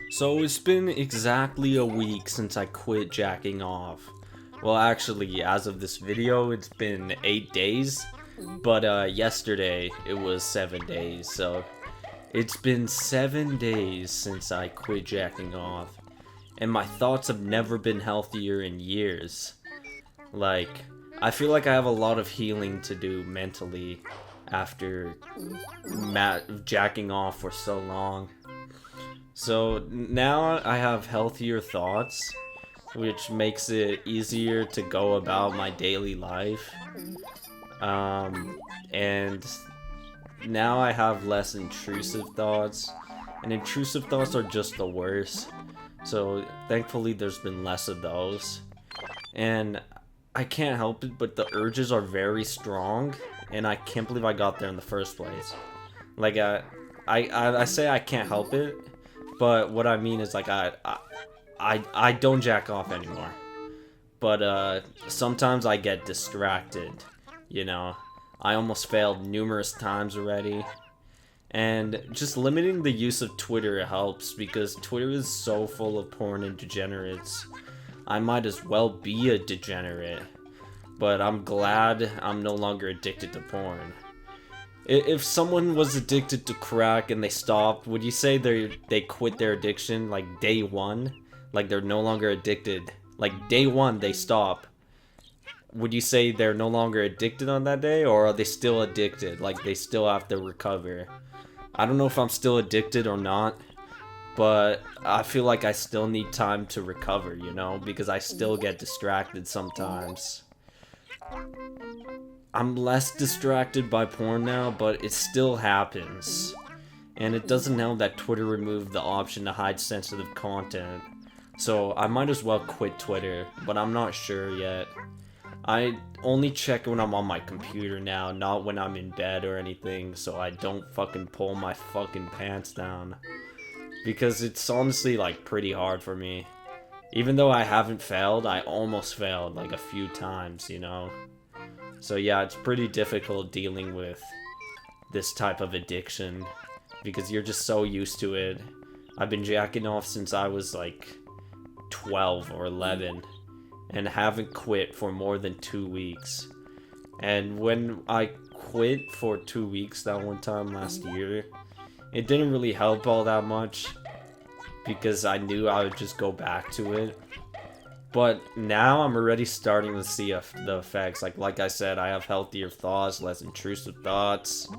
So it's been exactly a week since I quit jacking off. Well, actually, as of this video, it's been 8 days, but yesterday it was 7 days, so it's been 7 days since I quit jacking off, and my thoughts have never been healthier in years. Like, I feel like I have a lot of healing to do mentally after jacking off for so long. So now I have healthier thoughts, which makes it easier to go about my daily life. And now I have less intrusive thoughts, and intrusive thoughts are just the worst. So thankfully there's been less of those. And I can't help it, but the urges are very strong, and I can't believe I got there in the first place. Like, I say I can't help it, but what I mean is, like, I don't jack off anymore. But, sometimes I get distracted, you know? I almost failed numerous times already. And just limiting the use of Twitter helps, because Twitter is so full of porn and degenerates. I might as well be a degenerate. But I'm glad I'm no longer addicted to porn. If someone was addicted to crack and they stopped, would you say they quit their addiction like day one? Like they're no longer addicted. Like day one they stop. Would you say they're no longer addicted on that day, or are they still addicted? Like they still have to recover? I don't know if I'm still addicted or not, but I feel like I still need time to recover, you know? Because I still get distracted sometimes. I'm less distracted by porn now, but it still happens. And it doesn't help that Twitter removed the option to hide sensitive content. So I might as well quit Twitter, but I'm not sure yet. I only check when I'm on my computer now, not when I'm in bed or anything, so I don't fucking pull my fucking pants down. Because it's honestly, like, pretty hard for me. Even though I haven't failed, I almost failed, like, a few times, you know? So yeah, it's pretty difficult dealing with this type of addiction, because you're just so used to it. I've been jacking off since I was like 12 or 11, and haven't quit for more than 2 weeks. And when I quit for 2 weeks that one time last year, it didn't really help all that much, because I knew I would just go back to it. But now I'm already starting to see the effects. Like I said, I have healthier thoughts, less intrusive thoughts.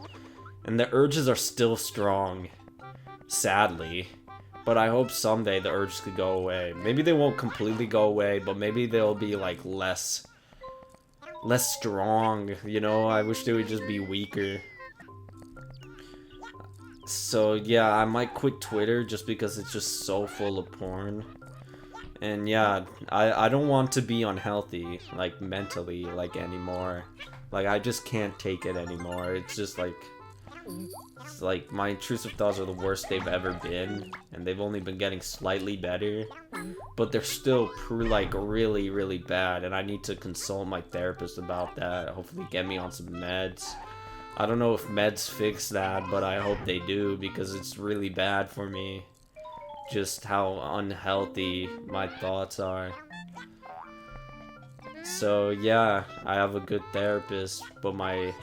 And the urges are still strong, sadly. But I hope someday the urges could go away. Maybe they won't completely go away, but maybe they'll be like less strong, you know? I wish they would just be weaker. So yeah, I might quit Twitter just because it's just so full of porn. And yeah, I don't want to be unhealthy, like, mentally, like, anymore. Like, I just can't take it anymore. It's just, like, it's like, my intrusive thoughts are the worst they've ever been, and they've only been getting slightly better. But they're still, like, really, really bad, and I need to consult my therapist about that, hopefully get me on some meds. I don't know if meds fix that, but I hope they do, because it's really bad for me. Just how unhealthy my thoughts are. So yeah, I have a good therapist, but my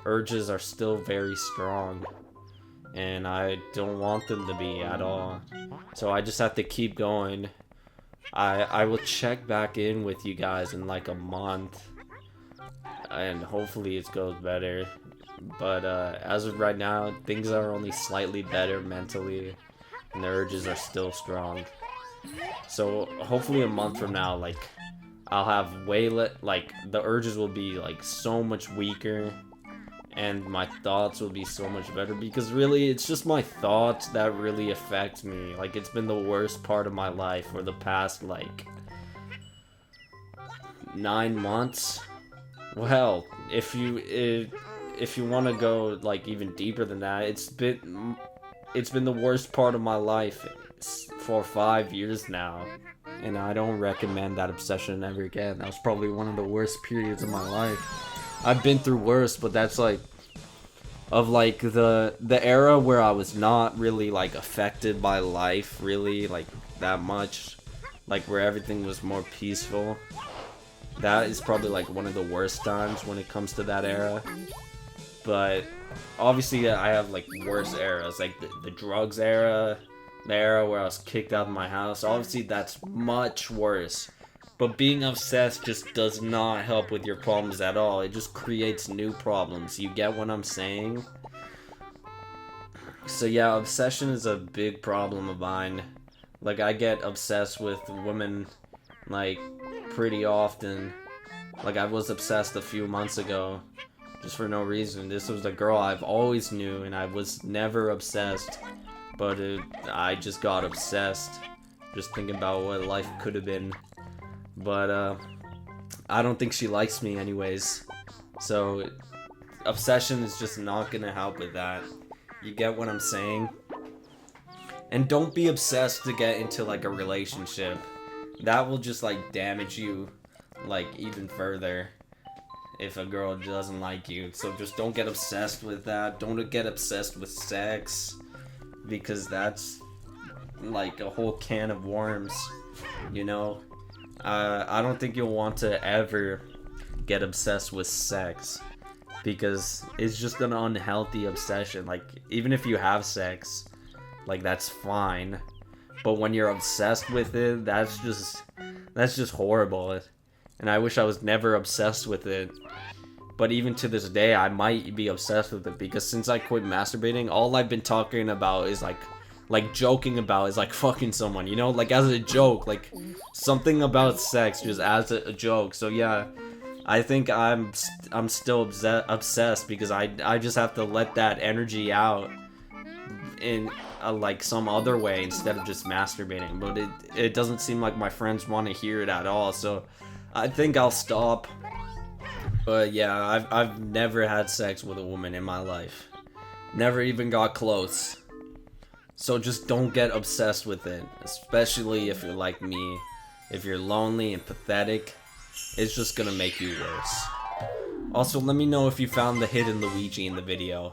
urges are still very strong, and I don't want them to be at all. So I just have to keep going. I will check back in with you guys in like a month, and hopefully it goes better. But as of right now, things are only slightly better mentally, and the urges are still strong. So hopefully a month from now, like, I'll have like, the urges will be like so much weaker, and my thoughts will be so much better, because really it's just my thoughts that really affect me. Like, it's been the worst part of my life for the past like 9 months. Well, if you want to go like even deeper than that, it's been the worst part of my life for 5 years now, and I don't recommend that obsession ever again. That was probably one of the worst periods of my life. I've been through worse, but that's like of like the era where I was not really like affected by life really like that much, like where everything was more peaceful. That is probably like one of the worst times when it comes to that era. But obviously I have like worse eras, like the drugs era, the era where I was kicked out of my house. Obviously that's much worse. But being obsessed just does not help with your problems at all. It just creates new problems. You get what I'm saying? So yeah, obsession is a big problem of mine. Like, I get obsessed with women, like, pretty often. Like, I was obsessed a few months ago, just for no reason. This was a girl I've always knew, and I was never obsessed. But I just got obsessed, just thinking about what life could have been. But, I don't think she likes me anyways. So, obsession is just not gonna help with that. You get what I'm saying? And don't be obsessed to get into, like, a relationship. That will just, like, damage you, like, even further if a girl doesn't like you. So just don't get obsessed with that. Don't get obsessed with sex, because that's, like, a whole can of worms, you know? I don't think you'll want to ever get obsessed with sex, because it's just an unhealthy obsession. Like, even if you have sex, like, that's fine, but when you're obsessed with it, that's just horrible. And I wish I was never obsessed with it. But even to this day, I might be obsessed with it, because since I quit masturbating, all I've been talking about is like joking about is like fucking someone, you know, like as a joke, like something about sex just as a joke. So yeah, I think I'm still obsessed, because I just have to let that energy out in like some other way instead of just masturbating. But it doesn't seem like my friends want to hear it at all, so I think I'll stop. But yeah, I've never had sex with a woman in my life. Never even got close. So just don't get obsessed with it, especially if you're like me. If you're lonely and pathetic, it's just gonna make you worse. Also, let me know if you found the hidden Luigi in the video.